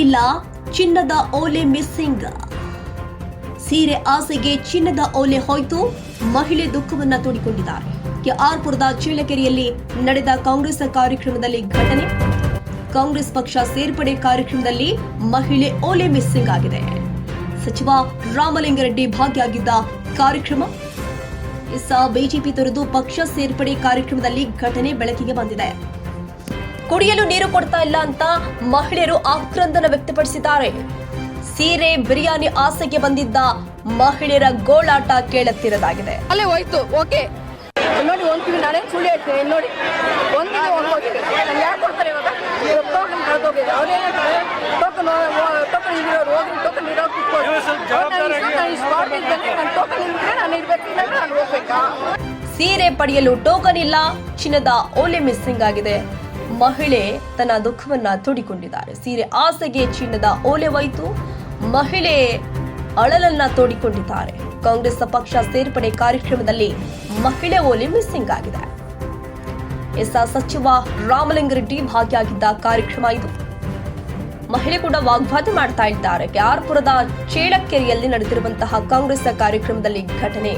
ಇಲ್ಲ, ಚಿನ್ನದ ಓಲೆ ಮಿಸ್ಸಿಂಗ್. ಸೀರೆ ಆಸೆಗೆ ಚಿನ್ನದ ಓಲೆ ಹೋಯ್ತು, ಮಹಿಳೆ ದುಃಖವನ್ನ ತೋಡಿಕೊಂಡಿದ್ದಾರೆ. ಕೆಆರ್ಪುರದ ಚೀಲಕೆರೆಯಲ್ಲಿ ನಡೆದ ಕಾಂಗ್ರೆಸ್ ಕಾರ್ಯಕ್ರಮದಲ್ಲಿ ಘಟನೆ. ಕಾಂಗ್ರೆಸ್ ಪಕ್ಷ ಸೇರ್ಪಡೆ ಕಾರ್ಯಕ್ರಮದಲ್ಲಿ ಮಹಿಳೆ ಓಲೆ ಮಿಸ್ಸಿಂಗ್ ಆಗಿದೆ. ಸಚಿವ ರಾಮಲಿಂಗಾರೆಡ್ಡಿ ಭಾಗಿಯಾಗಿದ್ದ ಕಾರ್ಯಕ್ರಮ. ಬಿಜೆಪಿ ತೊರೆದು ಪಕ್ಷ ಸೇರ್ಪಡೆ ಕಾರ್ಯಕ್ರಮದಲ್ಲಿ ಘಟನೆ ಬೆಳಕಿಗೆ ಬಂದಿದೆ. ಕುಡಿಯಲು ನೀರು ಕೊಡ್ತಾ ಇಲ್ಲ ಅಂತ ಮಹಿಳೆಯರು ಆಕ್ರಂದನ ವ್ಯಕ್ತಪಡಿಸಿದ್ದಾರೆ. ಸೀರೆ ಬಿರಿಯಾನಿ ಆಸೆಗೆ ಬಂದಿದ್ದ ಮಹಿಳೆಯರ ಗೋಳಾಟ ಕೇಳುತ್ತಿರದಾಗಿದೆ. ಅಲ್ಲೇ ಹೋಯ್ತು. ಓಕೆ ನೋಡಿ, ಒಂದ್ತೀವಿ ನಾನೇ ಸುಳ್ಳು ಹೇಳ್ತೀನಿ. ನೋಡಿ, ಒಂದಿನ ಹೋಗ್ತೀನಿ. ನಾನು ಯಾಕೆ ಕೊಡ್ತಾರೆ ಇವಾಗ? ಟೋಕನ್ ಕಳೆದೋಗಿದೆ. ಅವರೇ ಟೋಕನ್ ಇರೋರು ಹೋಗಿ ಟೋಕನ್ ಇರೋ ನಾನು ಟೋಕನ್ ಇದ್ರೆ ನಾನು ಇರ್ಬೇಕು, ನಾನು ಹೋಗ್ಬೇಕಾ? ಸೀರೆ ಪಡೆಯಲು ಟೋಕನ್ ಇಲ್ಲ, ಚಿನ್ನದ ಓಲೆ ಮಿಸ್ಸಿಂಗ್ ಆಗಿದೆ. ಮಹಿಳೆ ತನ್ನ ದುಃಖವನ್ನ ತೋಡಿಕೊಂಡಿದ್ದಾರೆ. ಸೀರೆ ಆಸೆಗೆ ಚಿನ್ನದ ಓಲೆ ಹೋಯಿತು, ಮಹಿಳೆ ಅಳಲನ್ನ ತೋಡಿಕೊಂಡಿದ್ದಾರೆ. ಕಾಂಗ್ರೆಸ್ ಪಕ್ಷ ಸೇರ್ಪಡೆ ಕಾರ್ಯಕ್ರಮದಲ್ಲಿ ಮಹಿಳೆ ಓಲೆ ಮಿಸ್ಸಿಂಗ್ ಆಗಿದೆ. ಸಚಿವ ರಾಮಲಿಂಗಾರೆಡ್ಡಿ ಭಾಗಿಯಾಗಿದ್ದ ಕಾರ್ಯಕ್ರಮ ಇದು. ಮಹಿಳೆ ಕೂಡ ವಾಗ್ವಾದ ಮಾಡ್ತಾ ಇದ್ದಾರೆ. ಕೆಆರ್ಪುರದ ಚೇಳಕೆರೆಯಲ್ಲಿ ನಡೆದಿರುವಂತಹ ಕಾಂಗ್ರೆಸ್ ಕಾರ್ಯಕ್ರಮದಲ್ಲಿ ಘಟನೆ.